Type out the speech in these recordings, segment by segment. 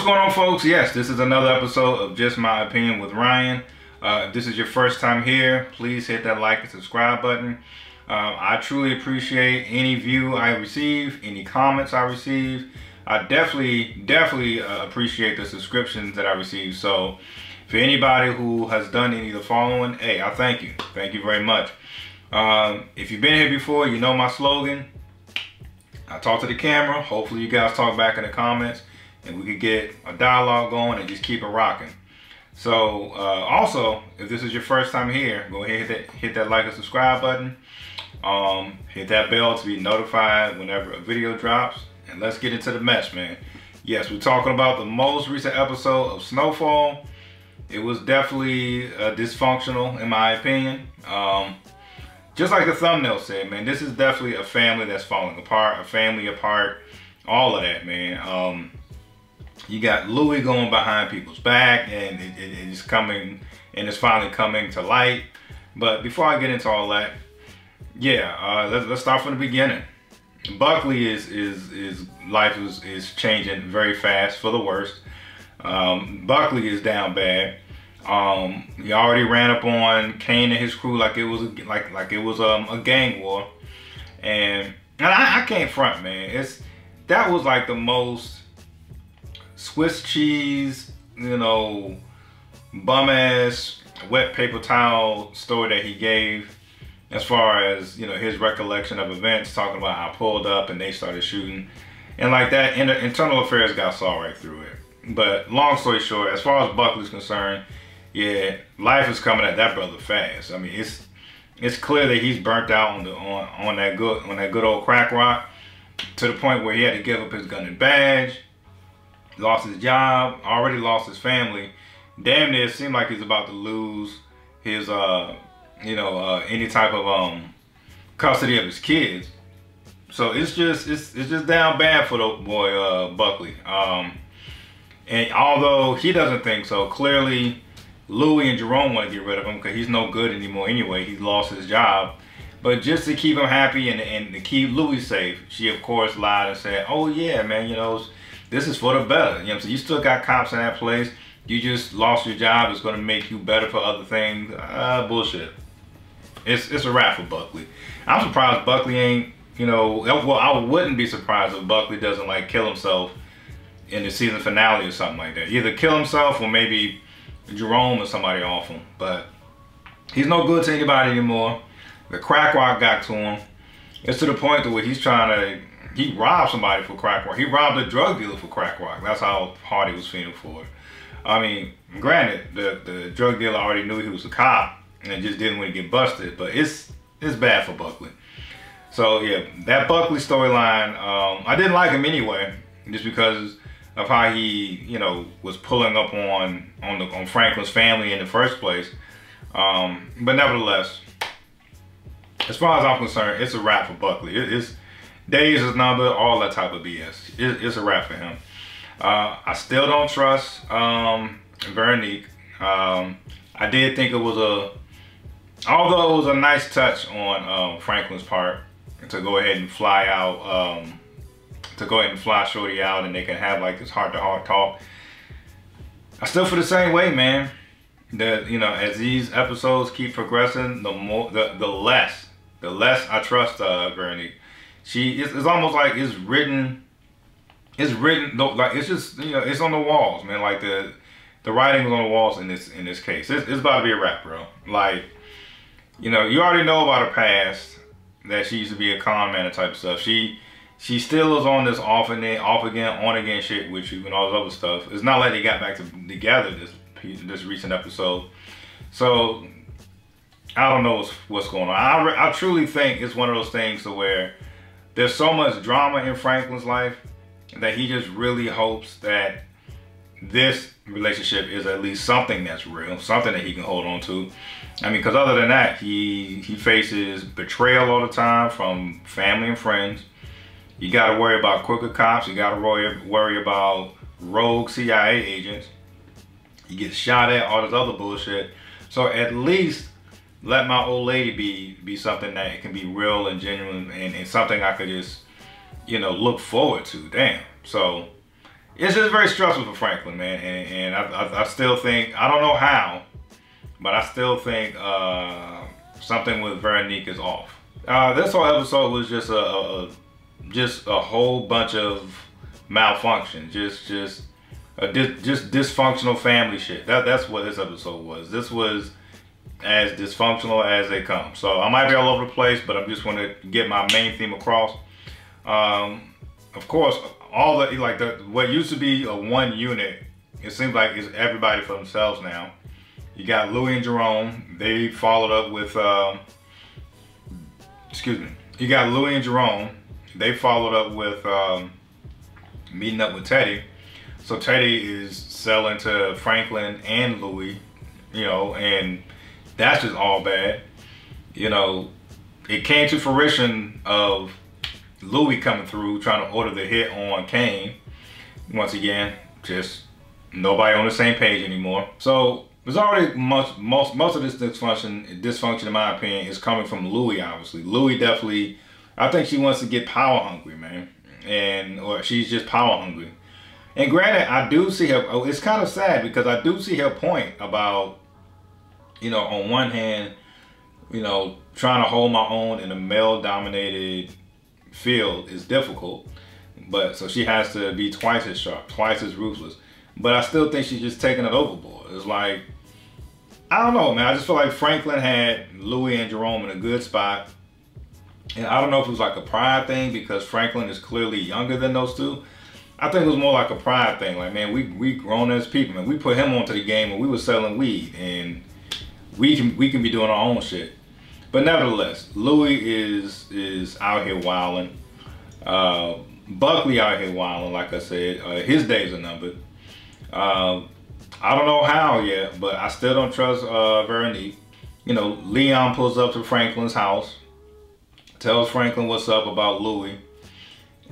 going on, folks? Yes, this is another episode of Just My Opinion with Ryan. If this is your first time here, please hit that like and subscribe button. I truly appreciate any view I receive, any comments I receive. I definitely appreciate the subscriptions that I receive. So for anybody who has done any of the following, hey, I thank you. Thank you very much. If you've been here before, you know my slogan. I talk to the camera. Hopefully you guys talk back in the comments and we could get a dialogue going and just keep it rocking. So also, if this is your first time here, go ahead and hit that like and subscribe button. Hit that bell to be notified whenever a video drops. And let's get into the mess, man. Yes, we're talking about the most recent episode of Snowfall. It was definitely dysfunctional in my opinion. Just like the thumbnail said, man, this is definitely a family that's falling apart, a family apart, all of that, man. You got Louie going behind people's back, and it's coming, and it's finally coming to light. But before I get into all that, yeah, let's start from the beginning. Buckley is life is changing very fast for the worst. Buckley is down bad. He already ran up on Kane and his crew like it was a gang war, and I can't front, man. That was like the most Swiss cheese, you know, bum ass wet paper towel story that he gave, as far as, you know, his recollection of events, talking about how I pulled up and they started shooting, and like that, internal affairs got saw right through it. But long story short, as far as Buckley's concerned, yeah, life is coming at that brother fast. I mean, it's clear that he's burnt out on that good old crack rock, to the point where he had to give up his gun and badge, lost his job, already lost his family. Damn near seemed like he's about to lose his any type of custody of his kids. So it's just down bad for the boy Buckley. And although he doesn't think so, clearly Louie and Jerome want to get rid of him because he's no good anymore anyway. He's lost his job. But just to keep him happy and to keep Louie safe, she of course lied and said, oh yeah, man, you know, this is for the better. You know what I'm saying? You still got cops in that place. You just lost your job. It's going to make you better for other things. Bullshit. It's a wrap for Buckley. I'm surprised Buckley ain't, you know, well, I wouldn't be surprised if Buckley doesn't like kill himself in the season finale or something like that. Either kill himself or maybe Jerome or somebody off him. But he's no good to anybody anymore. The crack rock got to him. It's to the point to where he robbed somebody for crack rock. He robbed a drug dealer for crack rock. That's how hard he was feeling for it. I mean, granted, the drug dealer already knew he was a cop and just didn't want to get busted, but it's bad for Buckley. So yeah, that Buckley storyline, I didn't like him anyway, just because of how he, you know, was pulling up on Franklin's family in the first place. But nevertheless, as far as I'm concerned, it's a wrap for Buckley. It's days is numbered, all that type of BS. It's a wrap for him. I still don't trust Veronique. I did think it was although it was a nice touch on Franklin's part to go ahead and fly out, Shorty out, and they can have like this heart-to-heart talk. I still feel the same way, man. That, you know, as these episodes keep progressing, the less I trust Veronique. It's almost like it's written, like it's just, you know, it's on the walls, man. Like the writing is on the walls in this case. It's about to be a wrap, bro. Like, you know, you already know about her past, that she used to be a con man and type of stuff. She still is on this off again, on again shit with you and all this other stuff. It's not like they got back together this recent episode. So I don't know what's going on. I truly think it's one of those things to where there's so much drama in Franklin's life that he just really hopes that this relationship is at least something that's real, something that he can hold on to. I mean, because other than that, he faces betrayal all the time from family and friends. You got to worry about crooked cops. You got to worry about rogue CIA agents. You get shot at, all this other bullshit. So at least let my old lady be something that can be real and genuine and something I could just, you know, look forward to. Damn. So it's just very stressful for Franklin, man. And I still think, I don't know how, but I still think something with Veronique is off. This whole episode was just a whole bunch of malfunction, just dysfunctional family shit. That's what this episode was. This was as dysfunctional as they come. So I might be all over the place, but I'm just want to get my main theme across. Of course, all the what used to be a one unit, it seems like it's everybody for themselves now. You got Louie and Jerome. They followed up with You got Louie and Jerome. They followed up with meeting up with Teddy. So Teddy is selling to Franklin and Louie, you know, and that's just all bad. You know, it came to fruition of Louie coming through trying to order the hit on Kane. Once again, just nobody on the same page anymore. So there's already most of this dysfunction in my opinion is coming from Louie, obviously. Louie definitely, I think she wants to get power hungry, man. Or she's just power hungry. And granted, I do see her, it's kind of sad because I do see her point about, you know, on one hand, you know, trying to hold my own in a male-dominated field is difficult. But so she has to be twice as sharp, twice as ruthless. But I still think she's just taking it overboard. It's like, I don't know, man. I just feel like Franklin had Louie and Jerome in a good spot. And I don't know if it was like a pride thing because Franklin is clearly younger than those two. I think it was more like a pride thing. Like, man, we grown as people, man. We put him onto the game when we were selling weed, and we can be doing our own shit. But nevertheless, Louie is out here wilding. Buckley out here wilding, like I said. His days are numbered. I don't know how yet, but I still don't trust Veronique. You know, Leon pulls up to Franklin's house, tells Franklin what's up about Louie.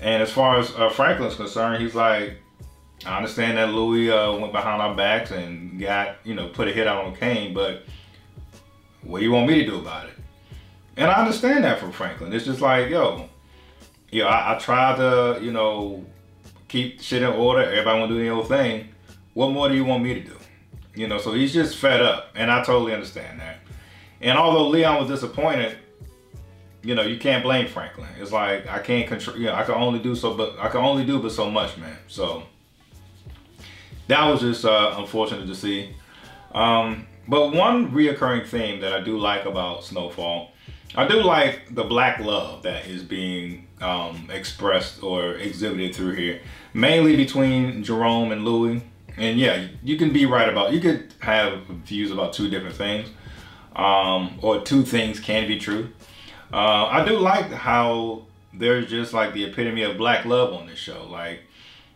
And as far as Franklin's concerned, he's like, I understand that Louie went behind our backs and got, you know, put a hit out on Kane, but what do you want me to do about it? And I understand that from Franklin. It's just like, yo, I tried to, you know, keep shit in order. Everybody want to do their own thing. What more do you want me to do? You know, so he's just fed up, and I totally understand that. And although Leon was disappointed, you know, you can't blame Franklin. It's like I can't control. You know, I can only do but so much, man. So that was just unfortunate to see. But one reoccurring theme that I do like about Snowfall, I do like the black love that is being expressed or exhibited through here, mainly between Jerome and Louie. And yeah, you can be right about, you could have views about two different things, or two things can be true. I do like how there's just like the epitome of black love on this show. Like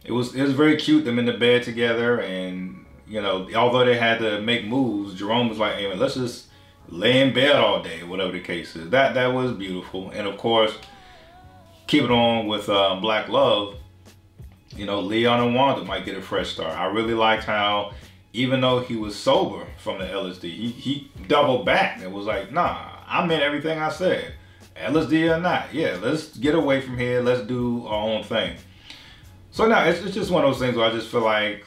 it was very cute, them in the bed together, and you know, although they had to make moves, Jerome was like, hey man, let's just lay in bed all day, whatever the case is. That was beautiful. And of course, keep it on with black love, you know, Leon and Wanda might get a fresh start. I really liked how, even though he was sober from the LSD, he doubled back and was like, nah, I meant everything I said. LSD or not, yeah, let's get away from here. Let's do our own thing. So now it's just one of those things where I just feel like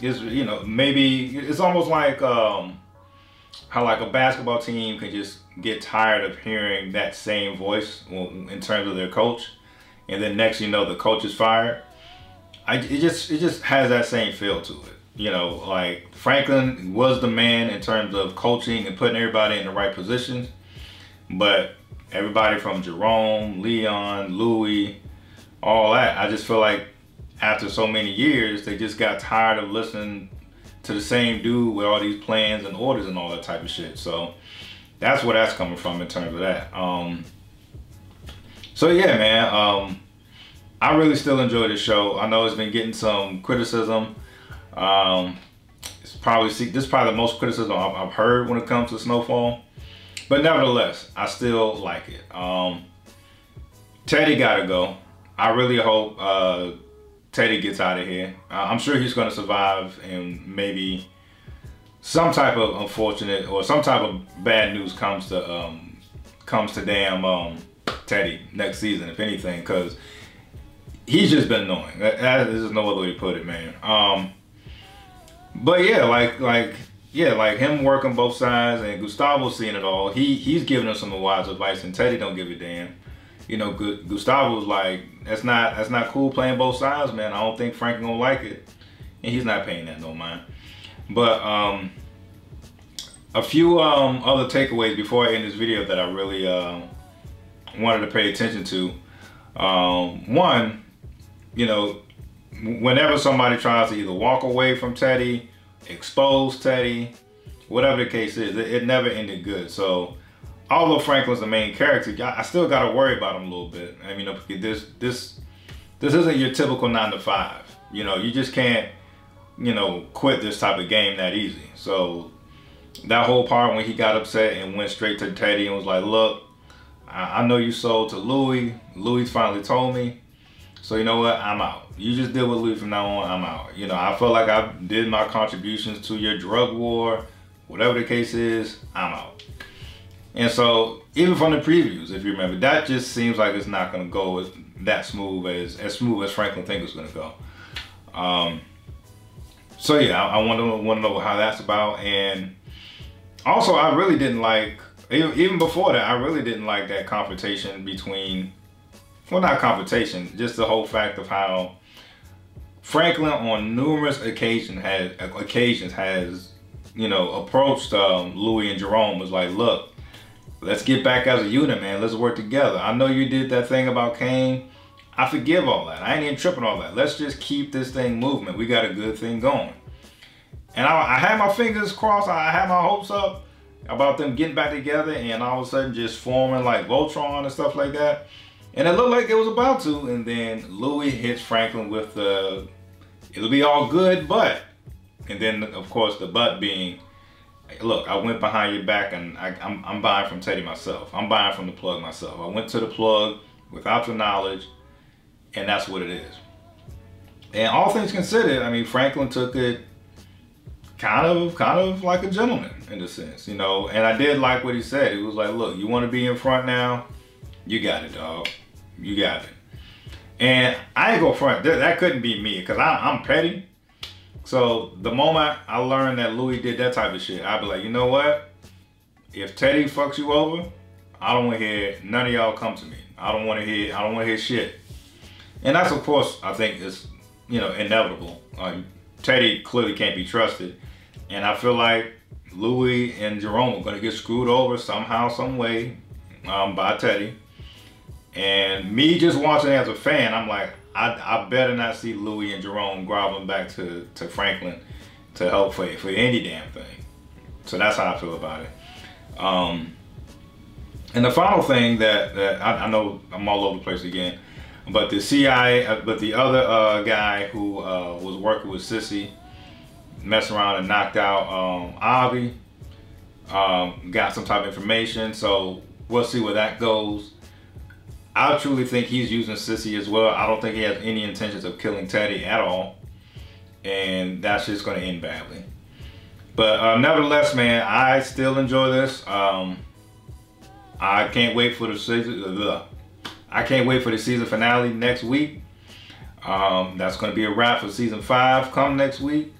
it's, you know, maybe it's almost like how like a basketball team can just get tired of hearing that same voice in terms of their coach, and then next you know the coach is fired. It just has that same feel to it. You know, like Franklin was the man in terms of coaching and putting everybody in the right positions, but everybody from Jerome, Leon, Louie, all that, I just feel like after so many years, they just got tired of listening to the same dude with all these plans and orders and all that type of shit. So that's where that's coming from in terms of that. So yeah, man, I really still enjoy this show. I know it's been getting some criticism. This is probably the most criticism I've heard when it comes to Snowfall. But nevertheless, I still like it. Teddy gotta go. I really hope Teddy gets out of here. I'm sure he's gonna survive, and maybe some type of unfortunate or some type of bad news comes to damn Teddy next season, if anything, because he's just been annoying. There's no other way to put it, man. But yeah, like him working both sides and Gustavo seeing it all. He's giving him some wise advice, and Teddy don't give a damn. You know, Gustavo's like, that's not cool playing both sides, man. I don't think Franklin gonna like it, and he's not paying that no mind. But a few other takeaways before I end this video that I really wanted to pay attention to. One, you know, whenever somebody tries to either walk away from Teddy, expose Teddy, whatever the case is, it never ended good. So although Franklin's the main character, I still got to worry about him a little bit. I mean, this isn't your typical 9 to 5. You know, you just can't, you know, quit this type of game that easy. So that whole part when he got upset and went straight to Teddy and was like, look, I know you sold to Louie. Louie finally told me. So you know what? I'm out. You just deal with Louie from now on. I'm out. You know, I feel like I did my contributions to your drug war. Whatever the case is, I'm out. And so even from the previews, if you remember, that just seems like it's not going to go that smooth as Franklin thinks it's going to go. So yeah, I want to know how that's about. And also, I really didn't like, even before that, I really didn't like that confrontation between, well, not confrontation, just the whole fact of how Franklin on numerous occasions has, you know, approached Louie and Jerome, was like, look, let's get back as a unit, man. Let's work together. I know you did that thing about Kane. I forgive all that. I ain't even tripping all that. Let's just keep this thing moving. We got a good thing going. And I had my fingers crossed. I had my hopes up about them getting back together and all of a sudden just forming like Voltron and stuff like that. And it looked like it was about to. And then Louie hits Franklin with the, it'll be all good, but. And then, of course, the but being, look, I went behind your back and I'm buying from Teddy myself. I'm buying from the plug myself. I went to the plug without your knowledge, and that's what it is. And all things considered, I mean, Franklin took it kind of like a gentleman in a sense, you know. And I did like what he said. He was like, look, you want to be in front now? You got it, dog. You got it. And I ain't go front. That couldn't be me, because I'm petty. So the moment I learned that Louie did that type of shit, I'd be like, you know what? If Teddy fucks you over, I don't want to hear none of y'all come to me. I don't want to hear shit. And that's, of course, I think is, you know, inevitable. Teddy clearly can't be trusted. And I feel like Louie and Jerome are going to get screwed over somehow, some way by Teddy. And me just watching as a fan, I'm like, I better not see Louie and Jerome groveling back to Franklin to help for any damn thing. So that's how I feel about it. And the final thing that I know I'm all over the place again, but the CIA, but the other guy who was working with Sissy, messed around and knocked out Avi, got some type of information. So we'll see where that goes. I truly think he's using Sissy as well. I don't think he has any intentions of killing Teddy at all. And that's just going to end badly. But nevertheless, man, I still enjoy this. I can't wait for the season. I can't wait for the season finale next week. That's going to be a wrap for season 5 come next week.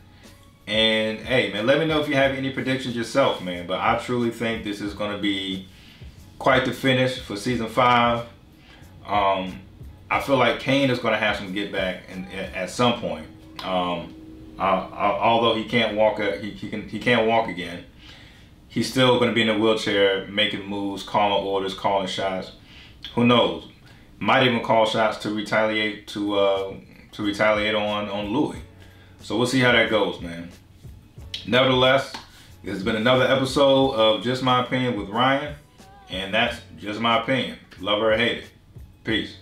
And hey, man, let me know if you have any predictions yourself, man. But I truly think this is going to be quite the finish for season 5. I feel like Kane is going to have some get back at some point. Although he can't walk, he can't walk again. He's still going to be in a wheelchair, making moves, calling orders, calling shots. Who knows? Might even call shots to retaliate on Louie. So we'll see how that goes, man. Nevertheless, this has been another episode of Just My Opinion with Ryan, and that's just my opinion. Love her or hate it. Peace.